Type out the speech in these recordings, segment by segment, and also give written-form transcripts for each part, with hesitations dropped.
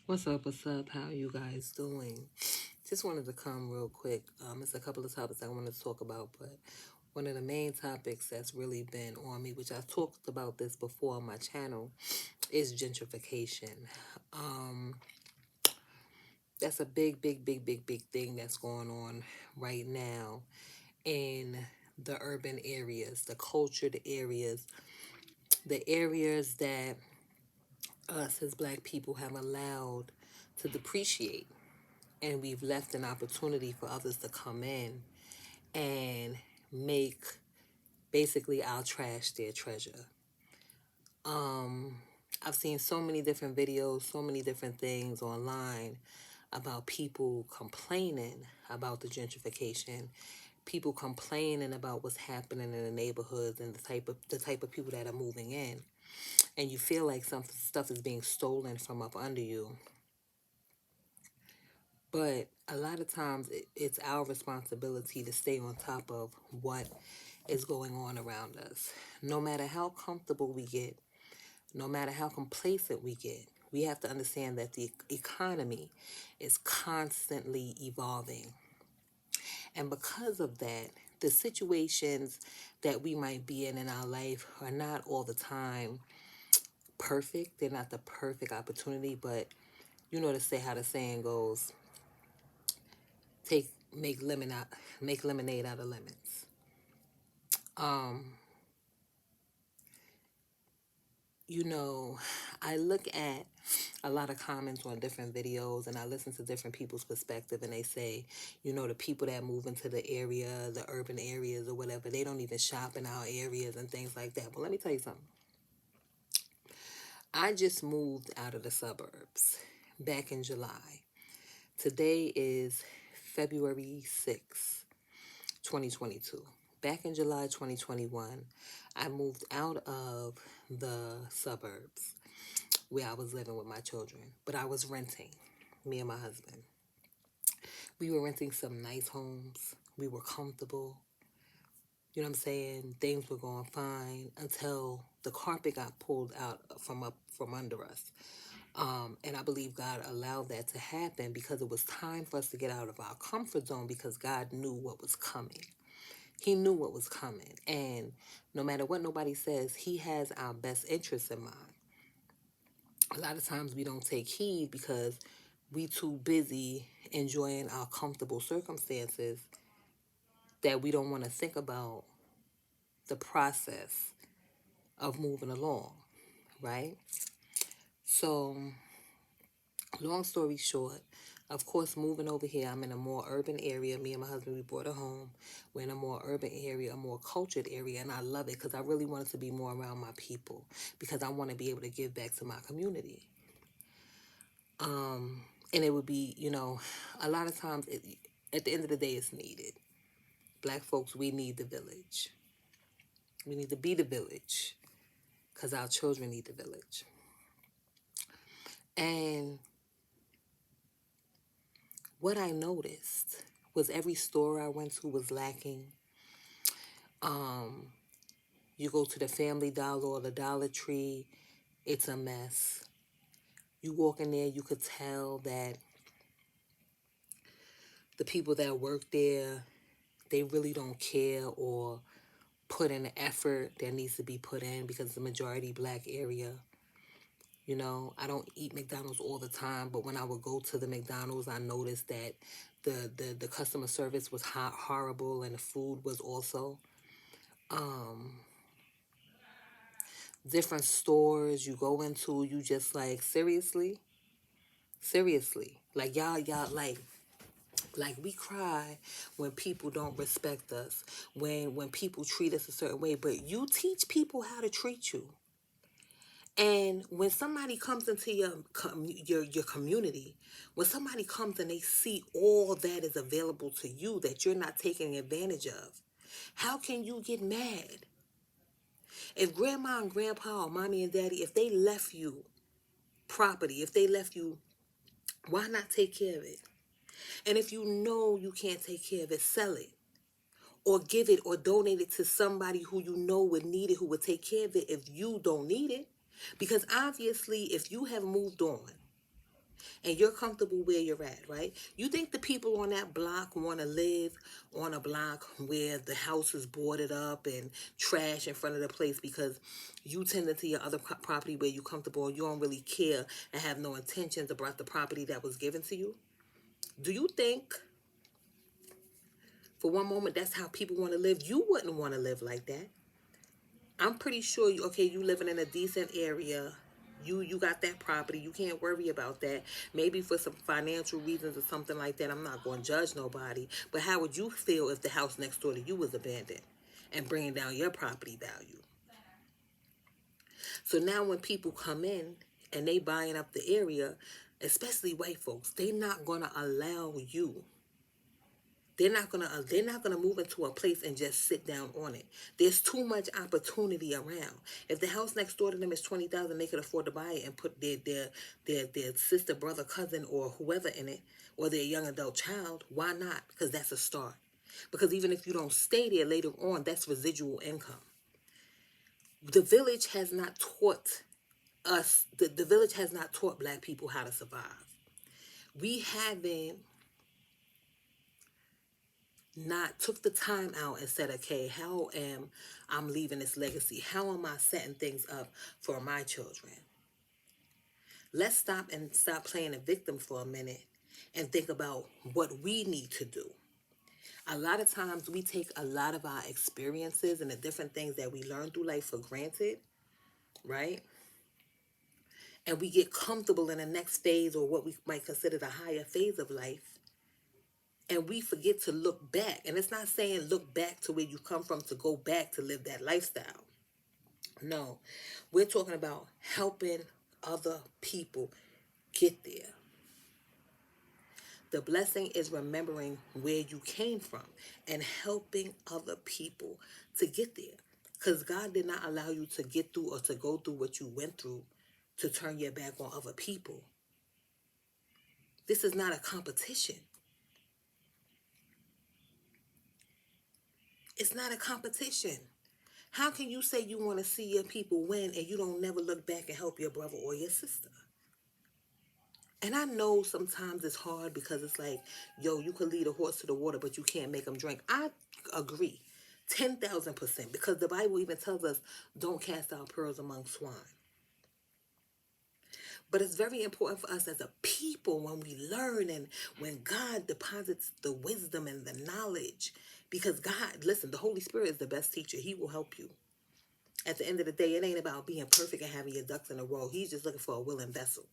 What's up? What's up? How are you guys doing? Just wanted to come real quick. It's a couple of topics I wanted to talk about, but one of the main topics that's really been on me, which I've talked about this before on my channel, is gentrification. Um, that's a big thing that's going on right now in the urban areas, the cultured areas, the areas that us as black people have allowed to depreciate, and we've left an opportunity for others to come in and make basically our trash their treasure. I've seen so many different videos, so many different things online about people complaining about the gentrification, people complaining about what's happening in the neighborhoods and the type of people that are moving in, and you feel like some stuff is being stolen from up under you. But a lot of times it's our responsibility to stay on top of what is going on around us. No matter how comfortable we get, no matter how complacent we get, we have to understand that the economy is constantly evolving. And because of that, the situations that we might be in our life are not all the time perfect. They're not the perfect opportunity, but you know to say how the saying goes, take make lemonade out of lemons. Um, you know, I look at a lot of comments on different videos and I listen to different people's perspective, and they say, the people that move into the area, the urban areas or whatever, they don't even shop in our areas and things like that. Well, let me tell you something. I just moved out of the suburbs back in July. Today is February 6th, 2022. Back in July 2021, I moved out of the suburbs where I was living with my children, but I was renting, me and my husband. We were renting some nice homes. We were comfortable. You know what I'm saying? Things were going fine until the carpet got pulled out from under us. And I believe God allowed that to happen because it was time for us to get out of our comfort zone, because God knew what was coming. He knew what was coming. And no matter what nobody says, He has our best interests in mind. A lot of times we don't take heed because we too busy enjoying our comfortable circumstances that we don't want to think about the process of moving along, right? So, long story short, of course, moving over here, I'm in a more urban area. Me and my husband, we bought a home. We're in a more urban area, a more cultured area, and I love it because I really wanted to be more around my people, because I want to be able to give back to my community. And it would be, a lot of times, at the end of the day, it's needed. Black folks, we need the village. We need to be the village because our children need the village. And what I noticed was every store I went to was lacking. You go to the Family Dollar or the Dollar Tree, it's a mess. You walk in there, you could tell that the people that work there, they really don't care or put in the effort that needs to be put in, because it's a majority black area. I don't eat McDonald's all the time, but when I would go to the McDonald's, I noticed that the customer service was horrible, and the food was also. Different stores you go into, you just like, seriously, like y'all like we cry when people don't respect us, when people treat us a certain way, but you teach people how to treat you. And when somebody comes into your community, when somebody comes and they see all that is available to you that you're not taking advantage of, how can you get mad? If grandma and grandpa or mommy and daddy, if they left you property, if they left you, why not take care of it? And if you know you can't take care of it, sell it or give it or donate it to somebody who you know would need it, who would take care of it if you don't need it. Because obviously, if you have moved on and you're comfortable where you're at, right? You think the people on that block want to live on a block where the house is boarded up and trash in front of the place because you tend to your other property where you're comfortable and you don't really care and have no intentions about the property that was given to you? Do you think for one moment that's how people want to live? You wouldn't want to live like that. I'm pretty sure you living in a decent area. You got that property. You can't worry about that. Maybe for some financial reasons or something like that. I'm not going to judge nobody. But how would you feel if the house next door to you was abandoned and bringing down your property value? So now when people come in and they buying up the area, especially white folks, they not going to allow you. They're not gonna move into a place and just sit down on it. There's too much opportunity around. If the house next door to them is 20,000, they could afford to buy it and put their sister, brother, cousin, or whoever in it, or their young adult child. Why not? Because that's a start. Because even if you don't stay there later on, that's residual income. The village has not taught us. The village has not taught black people how to survive. We haven't not took the time out and said, okay, how am I'm leaving this legacy? How am I setting things up for my children? Let's stop playing a victim for a minute and think about what we need to do. A lot of times we take a lot of our experiences and the different things that we learn through life for granted, right? And we get comfortable in the next phase or what we might consider the higher phase of life, and we forget to look back. And it's not saying look back to where you come from to go back to live that lifestyle. No, we're talking about helping other people get there. The blessing is remembering where you came from and helping other people to get there. Because God did not allow you to get through or to go through what you went through to turn your back on other people. This is not a competition. It's not a competition. How can you say you want to see your people win and you don't never look back and help your brother or your sister? And I know sometimes it's hard because it's like, yo, you could lead a horse to the water, but you can't make them drink. I agree, 10,000%, because the Bible even tells us don't cast out pearls among swine. But it's very important for us as a people when we learn and when God deposits the wisdom and the knowledge. Because God, listen, the Holy Spirit is the best teacher. He will help you. At the end of the day, it ain't about being perfect and having your ducks in a row. He's just looking for a willing vessel.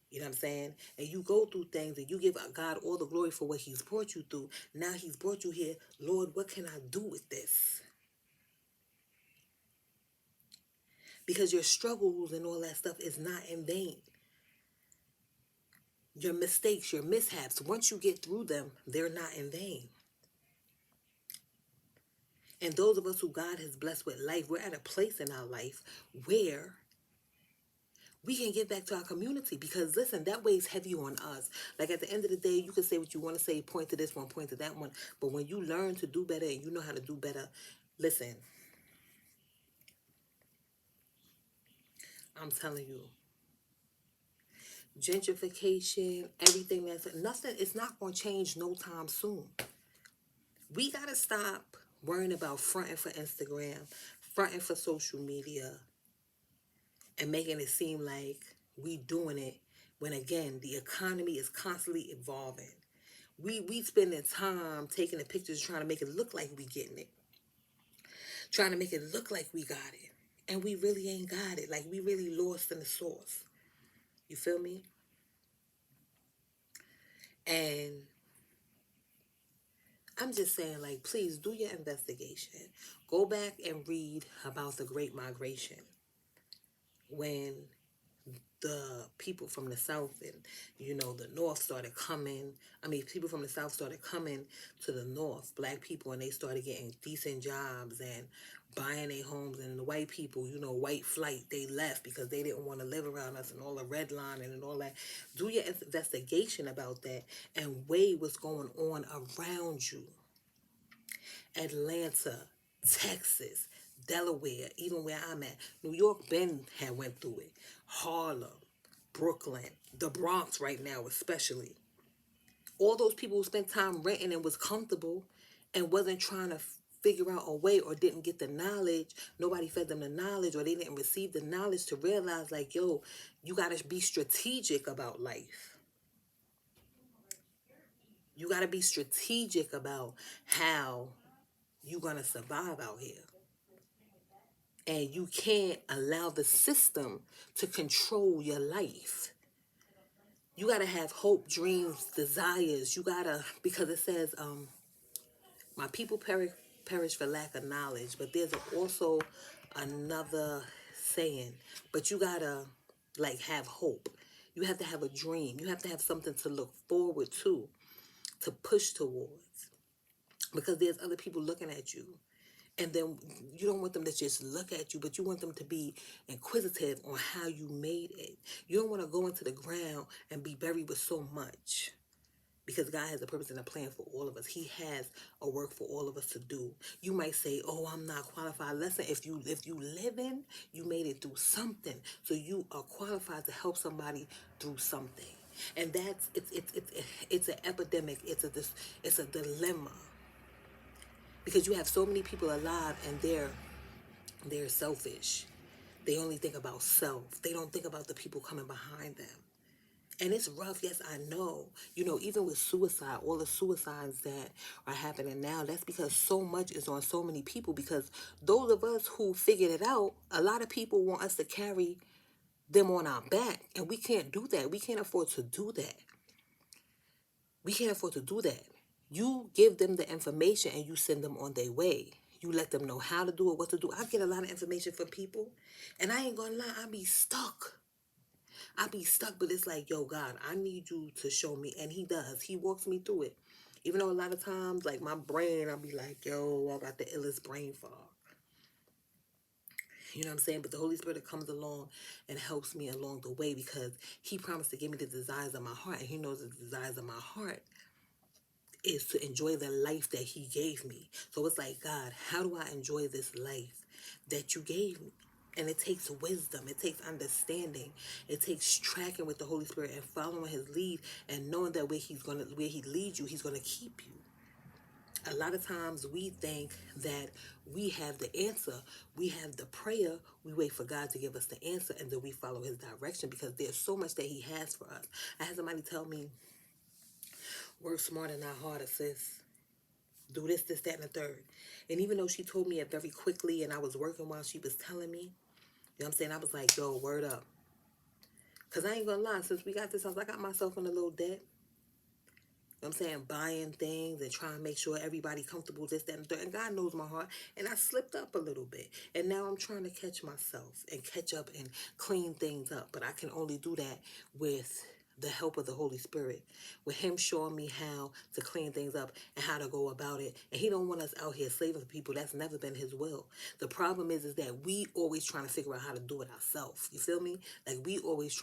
You know what I'm saying? And you go through things and you give God all the glory for what he's brought you through. Now he's brought you here. Lord, what can I do with this? Because your struggles and all that stuff is not in vain. Your mistakes, your mishaps, once you get through them, they're not in vain. And those of us who God has blessed with life, we're at a place in our life where we can get back to our community, because listen, that weighs heavy on us. Like at the end of the day, you can say what you want to say, point to this one, point to that one. But when you learn to do better and you know how to do better, listen, I'm telling you, gentrification, everything nothing, it's not going to change no time soon. We got to stop worrying about fronting for Instagram, fronting for social media, and making it seem like we doing it when, again, the economy is constantly evolving. We spending time taking the pictures trying to make it look like we getting it. Trying to make it look like we got it. And we really ain't got it. Like we really lost in the source. You feel me? And I'm just saying, like, please do your investigation. Go back and read about the Great Migration. When the people from the South and, the North started coming. People from the South started coming to the North, black people, and they started getting decent jobs and buying their homes. And the white people, white flight, they left because they didn't want to live around us and all the redlining and all that. Do your investigation about that and weigh what's going on around you. Atlanta, Texas, Delaware, even where I'm at. New York, Ben had went through it. Harlem, Brooklyn, the Bronx right now especially. All those people who spent time renting and was comfortable and wasn't trying to figure out a way, or didn't get the knowledge, nobody fed them the knowledge, or they didn't receive the knowledge to realize, like, yo, you got to be strategic about life. You got to be strategic about how you're going to survive out here. And you can't allow the system to control your life. You got to have hope, dreams, desires. You got to, because it says, my people perish for lack of knowledge. But there's also another saying, but you got to, like, have hope. You have to have a dream. You have to have something to look forward to push towards. Because there's other people looking at you. And then you don't want them to just look at you, but you want them to be inquisitive on how you made it. You don't want to go into the ground and be buried with so much. Because God has a purpose and a plan for all of us. He has a work for all of us to do. You might say, oh, I'm not qualified. Listen, if you live in, you made it through something. So you are qualified to help somebody through something. And that's, it's an epidemic. It's a dilemma. Because you have so many people alive and they're selfish. They only think about self. They don't think about the people coming behind them. And it's rough, yes, I know. You know, even with suicide, all the suicides that are happening now, that's because so much is on so many people. Because those of us who figured it out, a lot of people want us to carry them on our back. And we can't do that. We can't afford to do that. We can't afford to do that. You give them the information and you send them on their way. You let them know how to do it, what to do. I get a lot of information from people, and I ain't gonna lie, I be stuck. But it's like, yo, God, I need you to show me. And he does. He walks me through it. Even though a lot of times, like, my brain, I'll be like, yo, I got the illest brain fog. You know what I'm saying? But the Holy Spirit comes along and helps me along the way, because he promised to give me the desires of my heart. And he knows the desires of my heart is to enjoy the life that he gave me. So it's like, God, how do I enjoy this life that you gave me? And it takes wisdom. It takes understanding. It takes tracking with the Holy Spirit and following his lead and knowing that where he leads you, he's going to keep you. A lot of times we think that we have the answer. We have the prayer. We wait for God to give us the answer, and then we follow his direction, because there's so much that he has for us. I had somebody tell me, work smarter, not harder, sis. Do this, that, and the third. And even though she told me it very quickly and I was working while she was telling me, you know what I'm saying? I was like, yo, word up. Because I ain't going to lie, since we got this house, I got myself in a little debt. You know what I'm saying? Buying things and trying to make sure everybody comfortable, this, that, and the third. And God knows my heart. And I slipped up a little bit. And now I'm trying to catch myself and catch up and clean things up. But I can only do that with the help of the Holy Spirit, with him showing me how to clean things up and how to go about it. And he don't want us out here slaving for people. That's never been his will. The problem is that we always trying to figure out how to do it ourselves. You feel me? Like, we always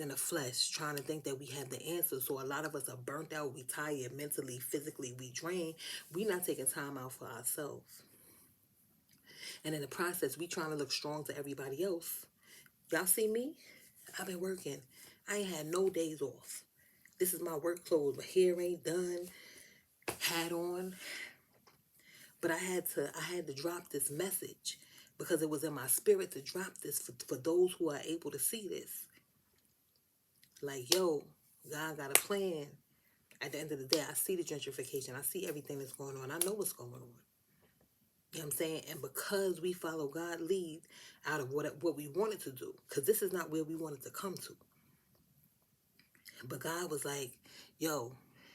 in the flesh, trying to think that we have the answer. So a lot of us are burnt out. We tired mentally, physically, we drain. We not taking time out for ourselves. And in the process, we trying to look strong to everybody else. Y'all see me? I've been working. I ain't had no days off. This is my work clothes. My hair ain't done. Hat on. But I had to drop this message, because it was in my spirit to drop this for those who are able to see this. Like, yo, God got a plan. At the end of the day, I see the gentrification. I see everything that's going on. I know what's going on. You know what I'm saying? And because we follow God lead out of what we wanted to do, because this is not where we wanted to come to. But God was like, yo,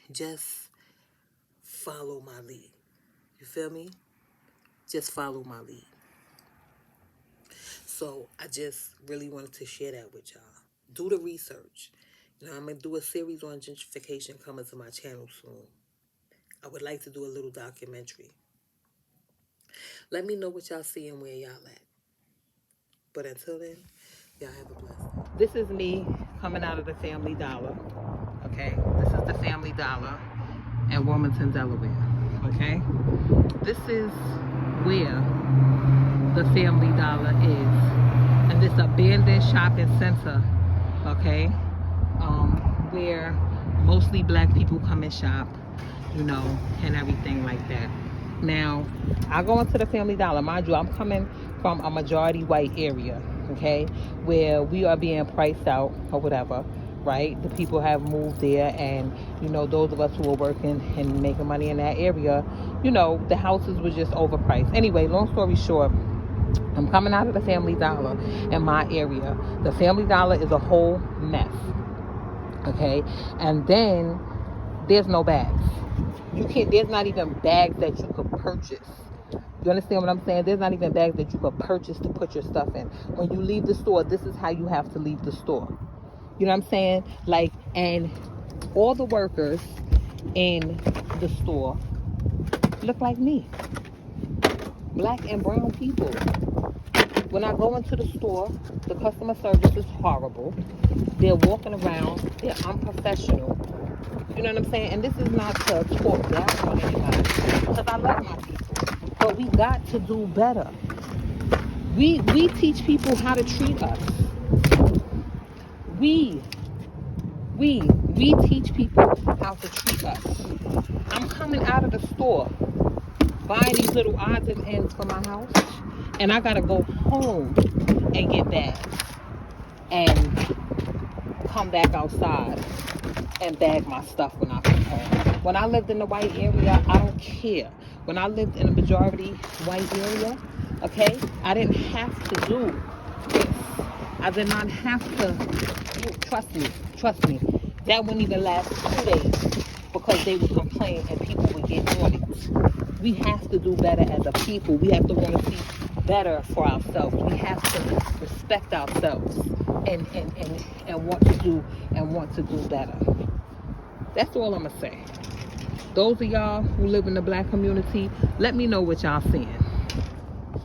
just follow my lead. You feel me? Just follow my lead. So I just really wanted to share that with y'all. Do the research. You know, I'm going to do a series on gentrification coming to my channel soon. I would like to do a little documentary. Let me know what y'all see and where y'all at. But until then, y'all have a blessed day. This is me coming out of the Family Dollar. Okay? This is the Family Dollar in Wilmington, Delaware. Okay? This is where the Family Dollar is. And this abandoned shopping center okay? Where mostly black people come and shop, you know, and everything like that. Now, I go into the Family Dollar. Mind you, I'm coming from a majority white area, okay, where we are being priced out or whatever, right? The people have moved there, and, you know, those of us who are working and making money in that area, you know, the houses were just overpriced. Anyway, long story short, I'm coming out of the Family Dollar in my area. The Family Dollar is a whole mess, okay? And then there's no bags. You can't, there's not even bags that you could purchase. You understand what I'm saying? There's not even bags that you could purchase to put your stuff in. When you leave the store, this is how you have to leave the store. You know what I'm saying? Like, and all the workers in the store look like me. Black and brown people. When I go into the store, the customer service is horrible. They're walking around. They're unprofessional. You know what I'm saying? And this is not to talk down on anybody, because I love my people. But we got to do better. We teach people how to treat us. We teach people how to treat us. I'm coming out of the store, buying these little odds and ends for my house, and I gotta go home and get bags and come back outside and bag my stuff when I come home. When I lived in the white area, I don't care. When I lived in a majority white area, okay, I didn't have to do this. I did not have to, trust me, that wouldn't even last 2 days because they would complain and people would get on it. We have to do better as a people. We have to want to see better for ourselves. We have to respect ourselves and want to do better. That's all I'm gonna say. Those of y'all who live in the black community, let me know what y'all seeing.